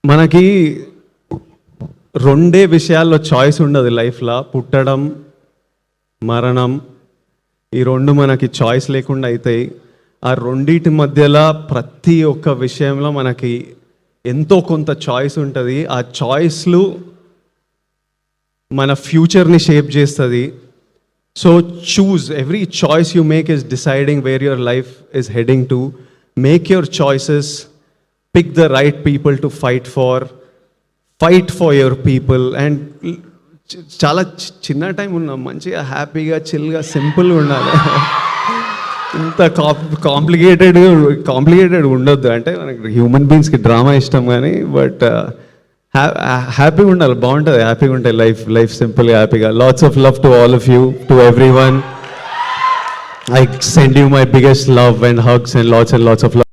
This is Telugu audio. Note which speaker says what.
Speaker 1: మనకి రెండే విషయాల్లో చాయిస్ ఉండదు లైఫ్లో, పుట్టడం మరణం. ఈ రెండు మనకి చాయిస్ లేకుండా అవుతాయి. ఆ రెండింటి మధ్యలో ప్రతి ఒక్క విషయంలో మనకి ఎంతో కొంత చాయిస్ ఉంటుంది. ఆ చాయిస్లు మన ఫ్యూచర్ని షేప్ చేస్తుంది. So choose, every choice you make is deciding where your life is heading to. Make your choices, pick the right people to fight for your people. And చాలా చిన్న టైం ఉన్నాం, మంచిగా హ్యాపీగా చిల్గా సింపుల్గా ఉండాలి. ఇంత కాంప్లికేటెడ్ ఉండొద్దు. అంటే మనకి హ్యూమన్ బీయింగ్స్కి డ్రామా ఇష్టం కానీ, బట్ హ్యాపీగా ఉండాలి, బాగుంటుంది. హ్యాపీగా ఉంటాయి లైఫ్ సింపుల్గా హ్యాపీగా. Lots of love to all of you, to every one. I send you my biggest love and hugs and lots of love.